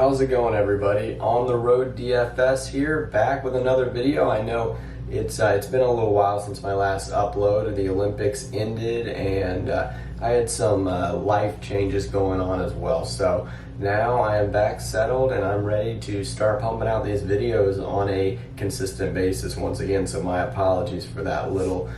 How's it going, everybody? On the road DFS here, back with another video. I know it's been a little while since my last upload. The Olympics ended, and I had some life changes going on as well. So now I am back settled, and I'm ready to start pumping out these videos on a consistent basis once again. So my apologies for that little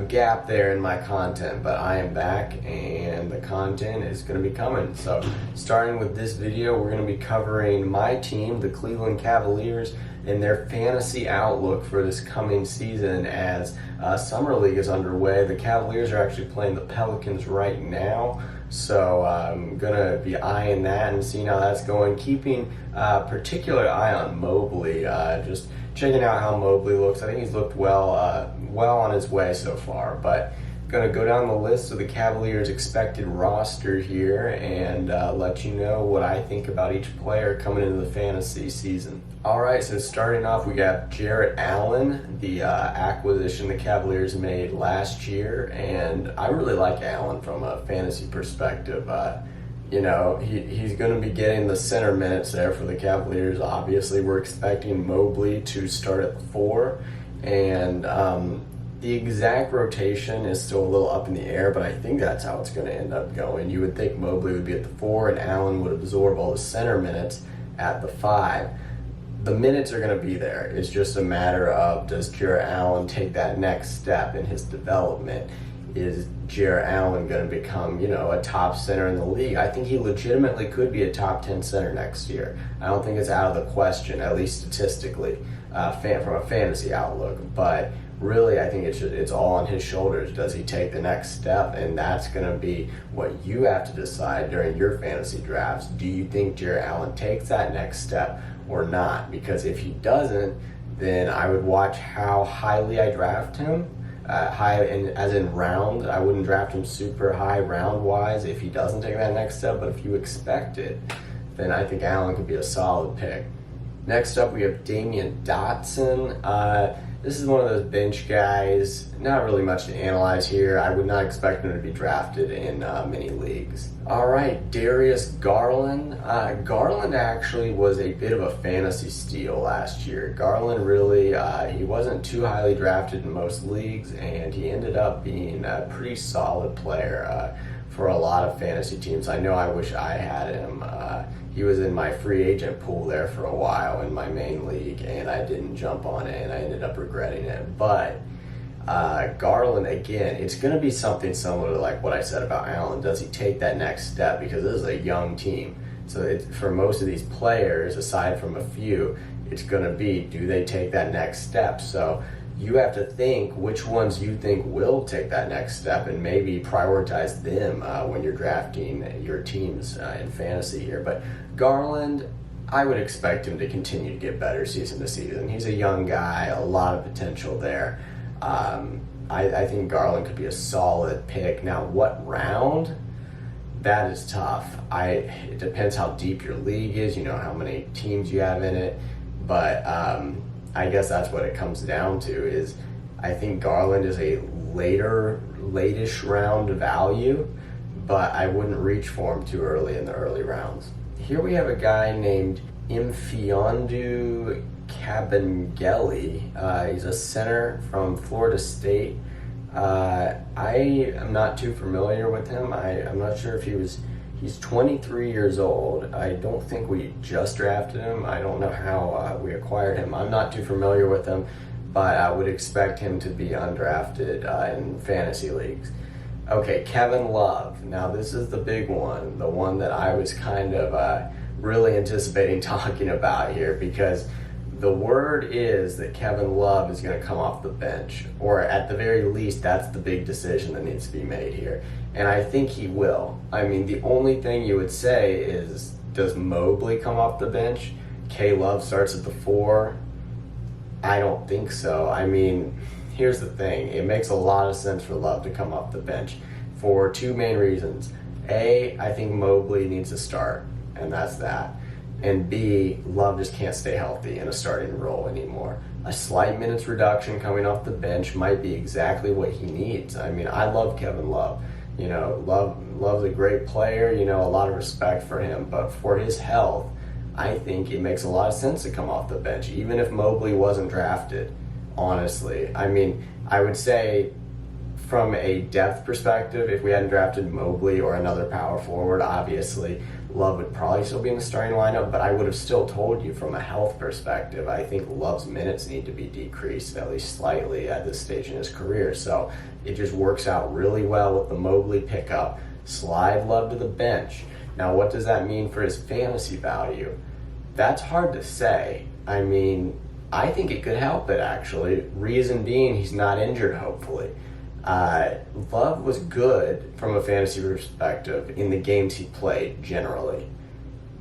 gap there in my content, but I am back, and the content is going to be coming. So starting with this video, we're going to be covering my team, the Cleveland Cavaliers, and their fantasy outlook for this coming season as Summer League is underway. The Cavaliers are actually playing the Pelicans right now, so I'm going to be eyeing that and seeing how that's going, keeping particular eye on Mogly, just checking out how Mogly looks. I think he's looked well on his way so far, but going to go down the list of the Cavaliers' expected roster here and let you know what I think about each player coming into the fantasy season. All right, so starting off, we got Jarrett Allen, the acquisition the Cavaliers made last year, and I really like Allen from a fantasy perspective. You know, he's going to be getting the center minutes there for the Cavaliers. Obviously, we're expecting Mogly to start at the 4, and the exact rotation is still a little up in the air, but I think that's how it's going to end up going. You would think Mogly would be at the 4 and Allen would absorb all the center minutes at the 5. The minutes are going to be there. It's just a matter of, does Jarrett Allen take that next step in his development? Is Jarrett Allen going to become, a top center in the league? I think he legitimately could be a top 10 center next year. I don't think it's out of the question, at least statistically, from a fantasy outlook. But really, I think it's all on his shoulders. Does he take the next step? And that's going to be what you have to decide during your fantasy drafts. Do you think Jarrett Allen takes that next step or not? Because if he doesn't, then I would watch how highly I draft him. As in round, I wouldn't draft him super high round-wise if he doesn't take that next step. But if you expect it, then I think Allen could be a solid pick. Next up, we have Damien Dotson. This is one of those bench guys, not really much to analyze here. I would not expect him to be drafted in many leagues. All right, Darius Garland. Garland actually was a bit of a fantasy steal last year. Garland really, he wasn't too highly drafted in most leagues, and he ended up being a pretty solid player for a lot of fantasy teams. I know I wish I had him. He was in my free agent pool there for a while in my main league, and I didn't jump on it, and I ended up regretting it. But Garland, again, it's going to be something similar to like what I said about Allen. Does he take that next step? Because this is a young team. So for most of these players, aside from a few, it's going to be, do they take that next step? So you have to think which ones you think will take that next step and maybe prioritize them when you're drafting your teams in fantasy here. But Garland, I would expect him to continue to get better season to season. He's a young guy, a lot of potential there. I think Garland could be a solid pick. Now, what round? That is tough. It depends how deep your league is, how many teams you have in it. But I guess that's what it comes down to is I think Garland is a late-ish round value, but I wouldn't reach for him too early in the early rounds. Here we have a guy named Mfiondu Kabengele. He's a center from Florida State. I am not too familiar with him. I'm not sure if he's 23 years old. I don't think we just drafted him. I don't know how we acquired him. I'm not too familiar with him, but I would expect him to be undrafted in fantasy leagues. Okay, Kevin Love. Now this is the big one, the one that I was kind of really anticipating talking about here, because the word is that Kevin Love is going to come off the bench, or at the very least, that's the big decision that needs to be made here. And I think he will. I mean, the only thing you would say is, does Mogly come off the bench? K Love starts at the 4? I don't think so. I mean, here's the thing. It makes a lot of sense for Love to come off the bench for two main reasons. A, I think Mogly needs to start, and that's that. And B, Love just can't stay healthy in a starting role anymore. A slight minutes reduction coming off the bench might be exactly what he needs. I mean, I love Kevin Love. Love's a great player, a lot of respect for him. But for his health, I think it makes a lot of sense to come off the bench, even if Mogly wasn't drafted, honestly. I mean, I would say from a depth perspective, if we hadn't drafted Mogly or another power forward, obviously Love would probably still be in the starting lineup, but I would have still told you from a health perspective, I think Love's minutes need to be decreased at least slightly at this stage in his career. So it just works out really well with the Mogly pickup. Slide Love to the bench. Now, what does that mean for his fantasy value? That's hard to say. I mean, I think it could help it, actually. Reason being, he's not injured, hopefully. Love was good from a fantasy perspective in the games he played, generally.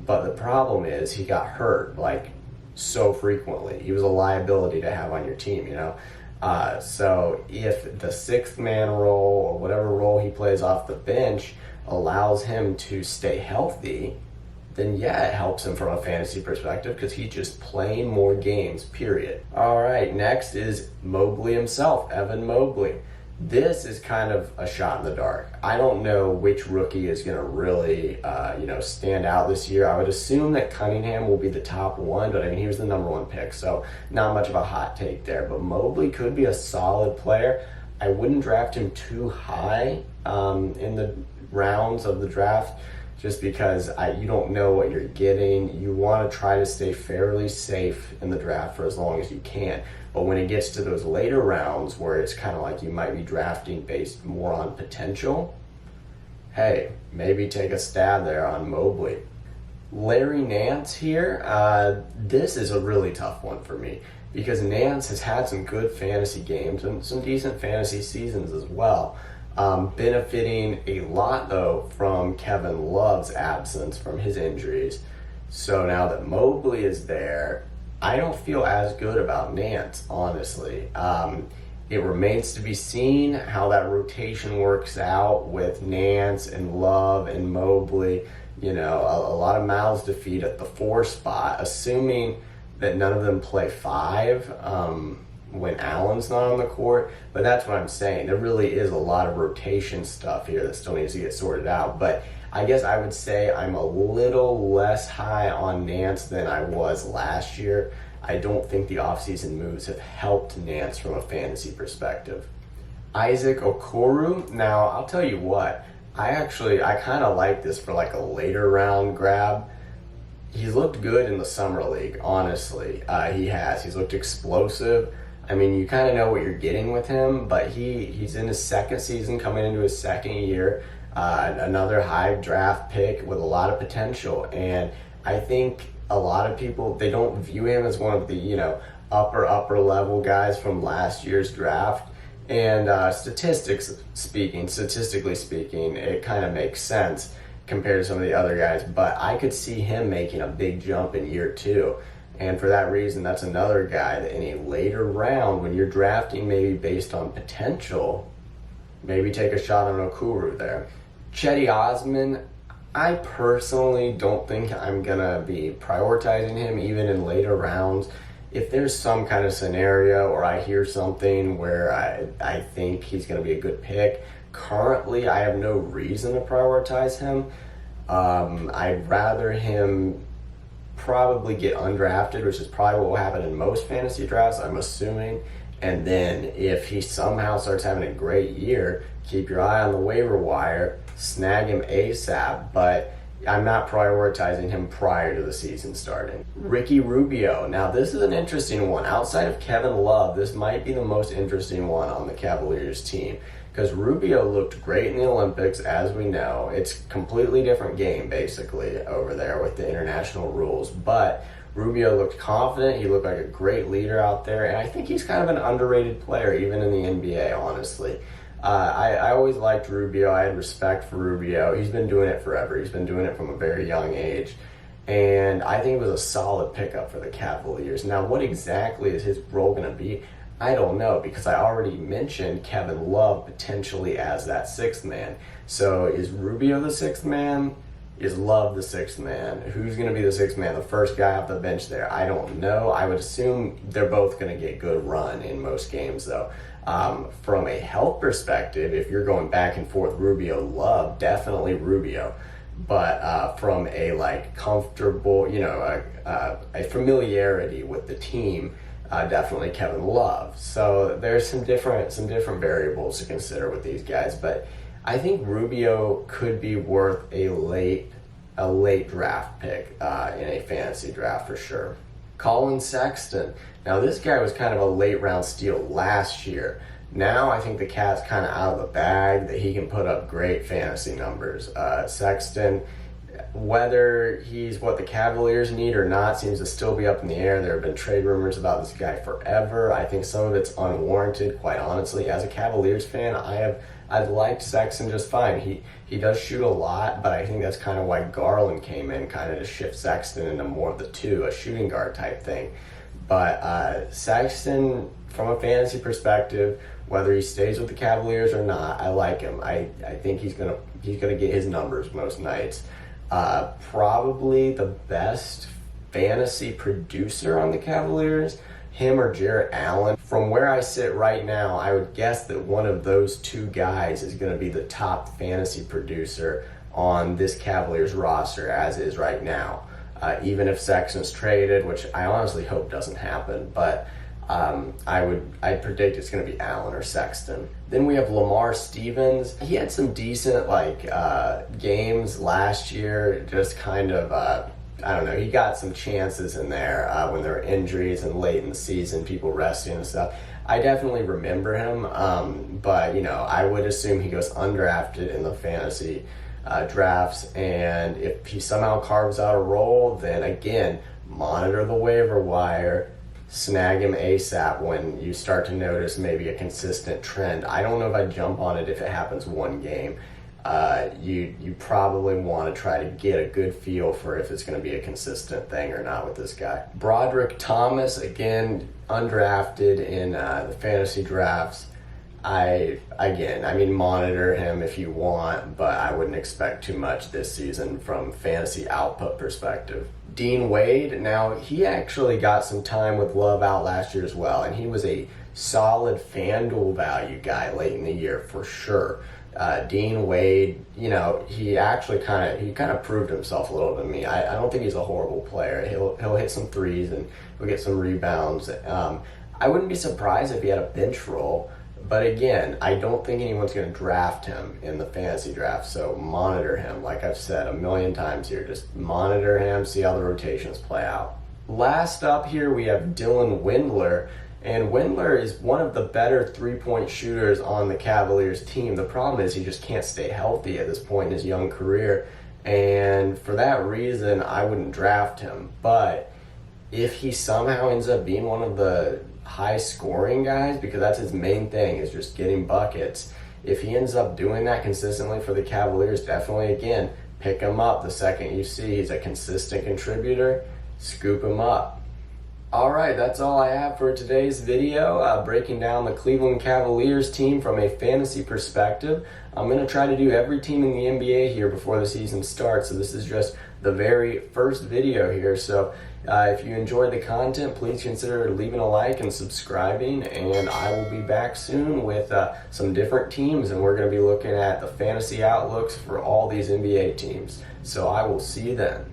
But the problem is he got hurt, like, so frequently. He was a liability to have on your team, you know? So if the sixth man role or whatever role he plays off the bench allows him to stay healthy, then yeah, it helps him from a fantasy perspective because he's just playing more games, period. All right, next is Mogly himself, Evan Mogly. This is kind of a shot in the dark. I don't know which rookie is going to really, stand out this year. I would assume that Cunningham will be the top one, but I mean, he was the number one pick, so not much of a hot take there. But Mogly could be a solid player. I wouldn't draft him too high in the rounds of the draft, just because you don't know what you're getting. You want to try to stay fairly safe in the draft for as long as you can. But when it gets to those later rounds where it's kind of like you might be drafting based more on potential, hey, maybe take a stab there on Mogly. Larry Nance here, this is a really tough one for me because Nance has had some good fantasy games and some decent fantasy seasons as well. Benefiting a lot, though, from Kevin Love's absence from his injuries. So now that Mogly is there, I don't feel as good about Nance, honestly. It remains to be seen how that rotation works out with Nance and Love and Mogly. You know, a lot of mouths to feed at the 4 spot, assuming that none of them play 5. When Allen's not on the court, but that's what I'm saying. There really is a lot of rotation stuff here that still needs to get sorted out. But I guess I would say I'm a little less high on Nance than I was last year. I don't think the offseason moves have helped Nance from a fantasy perspective. Isaac Okuru, now I'll tell you what, I kind of like this for like a later round grab. He's looked good in the summer league, honestly. He's looked explosive. I mean, you kind of know what you're getting with him, but he's in his second season, coming into his second year, another high draft pick with a lot of potential. And I think a lot of people, they don't view him as one of the, upper level guys from last year's draft. And statistically speaking, it kind of makes sense compared to some of the other guys. But I could see him making a big jump in year 2. And for that reason, that's another guy that in a later round, when you're drafting maybe based on potential, maybe take a shot on Okuru there. Chetty Osmond, I personally don't think I'm going to be prioritizing him even in later rounds. If there's some kind of scenario or I hear something where I think he's going to be a good pick, currently I have no reason to prioritize him. I'd rather him probably get undrafted, which is probably what will happen in most fantasy drafts, I'm assuming. And then if he somehow starts having a great year, keep your eye on the waiver wire, snag him ASAP. But I'm not prioritizing him prior to the season starting. Ricky Rubio. Now, this is an interesting one. Outside of Kevin Love, this might be the most interesting one on the Cavaliers team. Because Rubio looked great in the Olympics, as we know. It's a completely different game, basically, over there with the international rules. But Rubio looked confident. He looked like a great leader out there. And I think he's kind of an underrated player, even in the NBA, honestly. I always liked Rubio. I had respect for Rubio. He's been doing it forever. He's been doing it from a very young age. And I think it was a solid pickup for the Cavaliers. Now, what exactly is his role going to be? I don't know, because I already mentioned Kevin Love potentially as that 6th man. So is Rubio the 6th man? Is Love the 6th man? Who's going to be the 6th man? The first guy off the bench there? I don't know. I would assume they're both going to get good run in most games, though. From a health perspective, if you're going back and forth Rubio, Love, definitely Rubio. but from a like comfortable, you know, a familiarity with the team, definitely Kevin Love. So there's some different variables to consider with these guys, but I think Rubio could be worth a late draft pick in a fantasy draft for sure. Colin Sexton. Now this guy was kind of a late round steal last year. Now I think the cat's kind of out of the bag, that he can put up great fantasy numbers. Sexton, whether he's what the Cavaliers need or not, seems to still be up in the air. There have been trade rumors about this guy forever. I think some of it's unwarranted, quite honestly. As a Cavaliers fan, I've liked Sexton just fine. He does shoot a lot, but I think that's kind of why Garland came in, kind of to shift Sexton into more of the two, a shooting guard type thing. But Sexton, from a fantasy perspective, whether he stays with the Cavaliers or not, I like him. I think he's gonna get his numbers most nights. Probably the best fantasy producer on the Cavaliers, him or Jarrett Allen. From where I sit right now, I would guess that one of those two guys is going to be the top fantasy producer on this Cavaliers roster as is right now. Even if Sexton's traded, which I honestly hope doesn't happen, but I'd predict it's going to be Allen or Sexton. Then we have Lamar Stevens. He had some decent games last year, just kind of I don't know, he got some chances in there when there were injuries and late in the season, people resting and stuff. I definitely remember him, but you know, I would assume he goes undrafted in the fantasy drafts, and if he somehow carves out a role, then again, monitor the waiver wire, snag him ASAP when you start to notice maybe a consistent trend. I don't know if I'd jump on it if it happens one game. You probably want to try to get a good feel for if it's going to be a consistent thing or not with this guy. Broderick Thomas, again, undrafted in the fantasy drafts. I mean, monitor him if you want, but I wouldn't expect too much this season from fantasy output perspective. Dean Wade, now he actually got some time with Love out last year as well, and he was a solid FanDuel value guy late in the year for sure. Dean Wade, you know, he kind of proved himself a little to me. I don't think he's a horrible player. He'll hit some threes and he'll get some rebounds. I wouldn't be surprised if he had a bench role, but again, I don't think anyone's going to draft him in the fantasy draft. So monitor him, like I've said a million times here. Just monitor him, see how the rotations play out. Last up here, we have Dylan Windler. And Windler is one of the better three-point shooters on the Cavaliers team. The problem is he just can't stay healthy at this point in his young career. And for that reason, I wouldn't draft him. But if he somehow ends up being one of the high-scoring guys, because that's his main thing, is just getting buckets. If he ends up doing that consistently for the Cavaliers, definitely, again, pick him up the second you see he's a consistent contributor. Scoop him up. All right, that's all I have for today's video, breaking down the Cleveland Cavaliers team from a fantasy perspective. I'm going to try to do every team in the NBA here before the season starts, so this is just the very first video here. So if you enjoyed the content, please consider leaving a like and subscribing, and I will be back soon with some different teams, and we're going to be looking at the fantasy outlooks for all these NBA teams. So I will see you then.